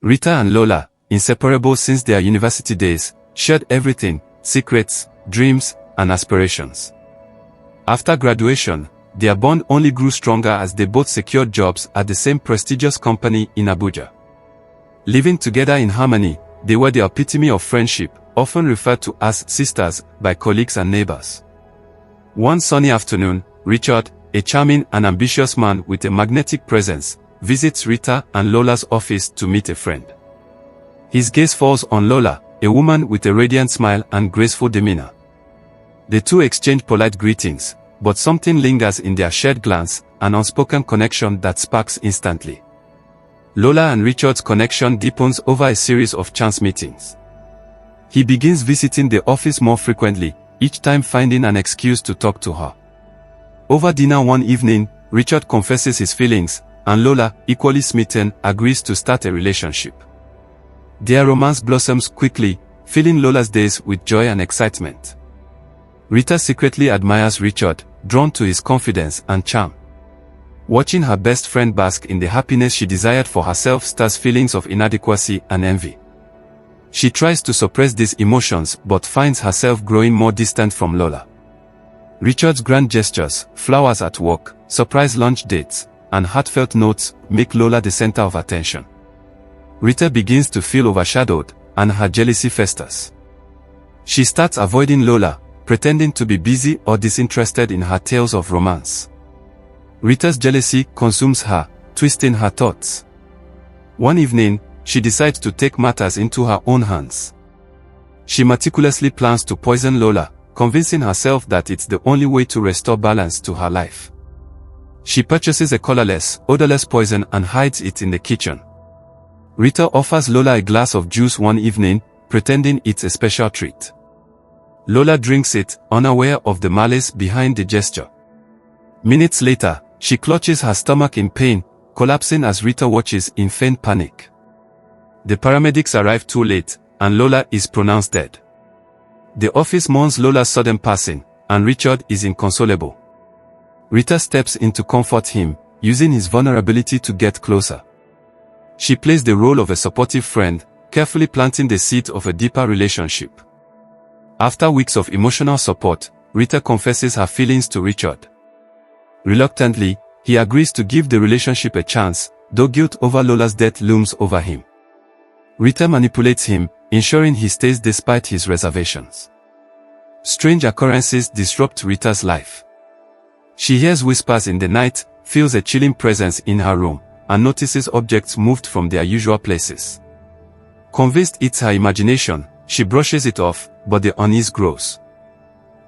Rita and Lola, inseparable since their university days, shared everything: secrets, dreams, and aspirations. After graduation, their bond only grew stronger as they both secured jobs at the same prestigious company in Abuja. Living together in harmony, they were the epitome of friendship, often referred to as sisters by colleagues and neighbors. One sunny afternoon, Richard, a charming and ambitious man with a magnetic presence, visits Rita and Lola's office to meet a friend. His gaze falls on Lola, a woman with a radiant smile and graceful demeanor. The two exchange polite greetings, but something lingers in their shared glance, an unspoken connection that sparks instantly. Lola and Richard's connection deepens over a series of chance meetings. He begins visiting the office more frequently, each time finding an excuse to talk to her. Over dinner one evening, Richard confesses his feelings, and Lola, equally smitten, agrees to start a relationship. Their romance blossoms quickly, filling Lola's days with joy and excitement. Rita secretly admires Richard, drawn to his confidence and charm. Watching her best friend bask in the happiness she desired for herself stirs feelings of inadequacy and envy. She tries to suppress these emotions but finds herself growing more distant from Lola. Richard's grand gestures, flowers at work, surprise lunch dates, and heartfelt notes make Lola the center of attention. Rita begins to feel overshadowed, and her jealousy festers. She starts avoiding Lola, pretending to be busy or disinterested in her tales of romance. Rita's jealousy consumes her, twisting her thoughts. One evening, she decides to take matters into her own hands. She meticulously plans to poison Lola, convincing herself that it's the only way to restore balance to her life. She purchases a colorless, odorless poison and hides it in the kitchen. Rita offers Lola a glass of juice one evening, pretending it's a special treat. Lola drinks it, unaware of the malice behind the gesture. Minutes later, she clutches her stomach in pain, collapsing as Rita watches in faint panic. The paramedics arrive too late, and Lola is pronounced dead. The office mourns Lola's sudden passing, and Richard is inconsolable. Rita steps in to comfort him, using his vulnerability to get closer. She plays the role of a supportive friend, carefully planting the seed of a deeper relationship. After weeks of emotional support, Rita confesses her feelings to Richard. Reluctantly, he agrees to give the relationship a chance, though guilt over Lola's death looms over him. Rita manipulates him, ensuring he stays despite his reservations. Strange occurrences disrupt Rita's life. She hears whispers in the night, feels a chilling presence in her room, and notices objects moved from their usual places. Convinced it's her imagination, she brushes it off, but the unease grows.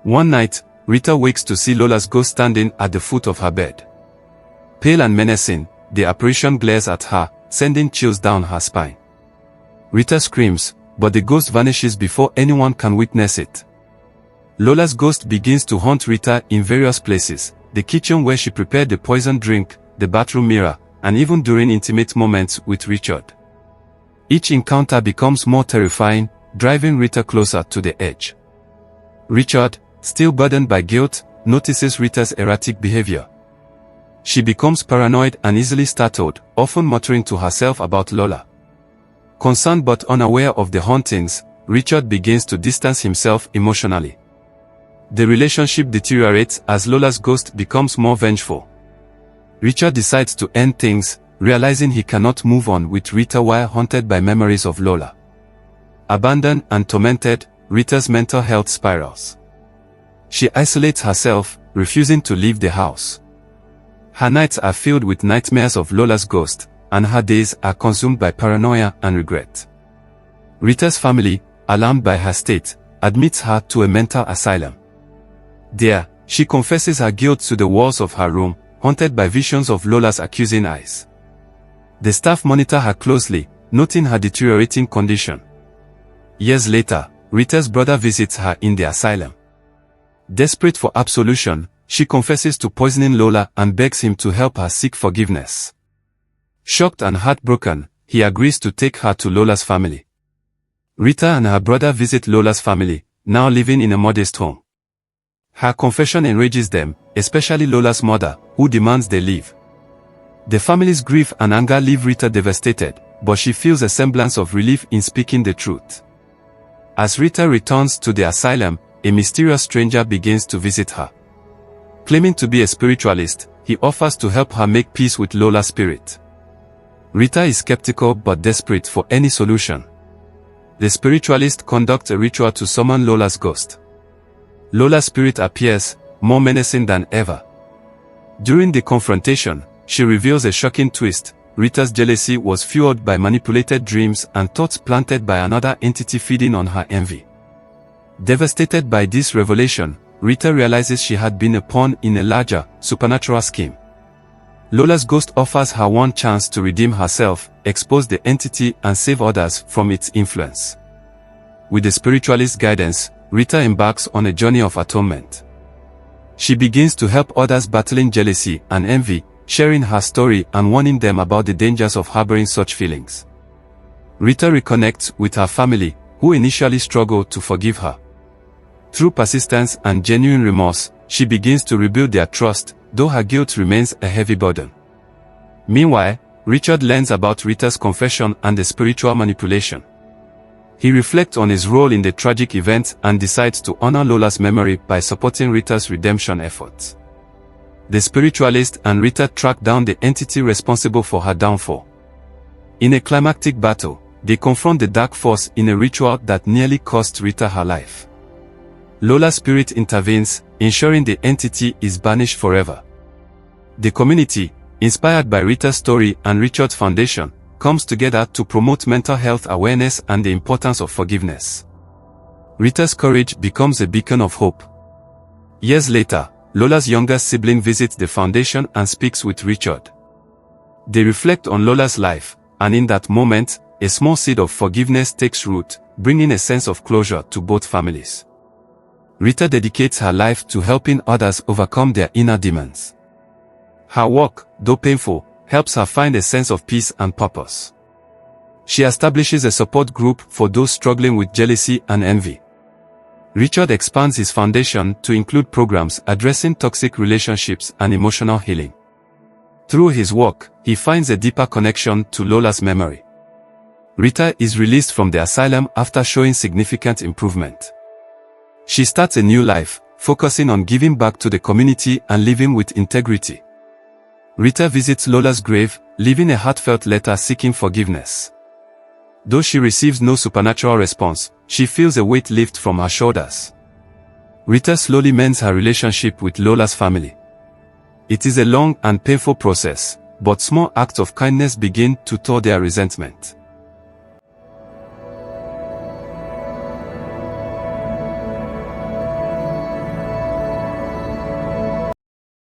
One night, Rita wakes to see Lola's ghost standing at the foot of her bed. Pale and menacing, the apparition glares at her, sending chills down her spine. Rita screams, but the ghost vanishes before anyone can witness it. Lola's ghost begins to haunt Rita in various places: the kitchen where she prepared the poisoned drink, the bathroom mirror, and even during intimate moments with Richard. Each encounter becomes more terrifying, driving Rita closer to the edge. Richard, still burdened by guilt, notices Rita's erratic behavior. She becomes paranoid and easily startled, often muttering to herself about Lola. Concerned but unaware of the hauntings, Richard begins to distance himself emotionally. The relationship deteriorates as Lola's ghost becomes more vengeful. Richard decides to end things, realizing he cannot move on with Rita while haunted by memories of Lola. Abandoned and tormented, Rita's mental health spirals. She isolates herself, refusing to leave the house. Her nights are filled with nightmares of Lola's ghost, and her days are consumed by paranoia and regret. Rita's family, alarmed by her state, admits her to a mental asylum. There, she confesses her guilt to the walls of her room, haunted by visions of Lola's accusing eyes. The staff monitor her closely, noting her deteriorating condition. Years later, Rita's brother visits her in the asylum. Desperate for absolution, she confesses to poisoning Lola and begs him to help her seek forgiveness. Shocked and heartbroken, he agrees to take her to Lola's family. Rita and her brother visit Lola's family, now living in a modest home. Her confession enrages them, especially Lola's mother, who demands they leave. The family's grief and anger leave Rita devastated, but she feels a semblance of relief in speaking the truth. As Rita returns to the asylum, a mysterious stranger begins to visit her. Claiming to be a spiritualist, he offers to help her make peace with Lola's spirit. Rita is skeptical but desperate for any solution. The spiritualist conducts a ritual to summon Lola's ghost. Lola's spirit appears, more menacing than ever. During the confrontation, she reveals a shocking twist. Rita's jealousy was fueled by manipulated dreams and thoughts planted by another entity feeding on her envy. Devastated by this revelation, Rita realizes she had been a pawn in a larger, supernatural scheme. Lola's ghost offers her one chance to redeem herself, expose the entity and save others from its influence. With the spiritualist's guidance, Rita embarks on a journey of atonement. She begins to help others battling jealousy and envy, sharing her story and warning them about the dangers of harboring such feelings. Rita reconnects with her family, who initially struggled to forgive her. Through persistence and genuine remorse, she begins to rebuild their trust, though her guilt remains a heavy burden. Meanwhile, Richard learns about Rita's confession and the spiritual manipulation. He reflects on his role in the tragic event and decides to honor Lola's memory by supporting Rita's redemption efforts. The spiritualist and Rita track down the entity responsible for her downfall. In a climactic battle, they confront the dark force in a ritual that nearly cost Rita her life. Lola's spirit intervenes, ensuring the entity is banished forever. The community, inspired by Rita's story and Richard's foundation, comes together to promote mental health awareness and the importance of forgiveness. Rita's courage becomes a beacon of hope. Years later, Lola's younger sibling visits the foundation and speaks with Richard. They reflect on Lola's life, and in that moment, a small seed of forgiveness takes root, bringing a sense of closure to both families. Rita dedicates her life to helping others overcome their inner demons. Her work, though painful, helps her find a sense of peace and purpose. She establishes a support group for those struggling with jealousy and envy. Richard expands his foundation to include programs addressing toxic relationships and emotional healing. Through his work, he finds a deeper connection to Lola's memory. Rita is released from the asylum after showing significant improvement. She starts a new life, focusing on giving back to the community and living with integrity. Rita visits Lola's grave, leaving a heartfelt letter seeking forgiveness. Though she receives no supernatural response, she feels a weight lift from her shoulders. Rita slowly mends her relationship with Lola's family. It is a long and painful process, but small acts of kindness begin to thaw their resentment.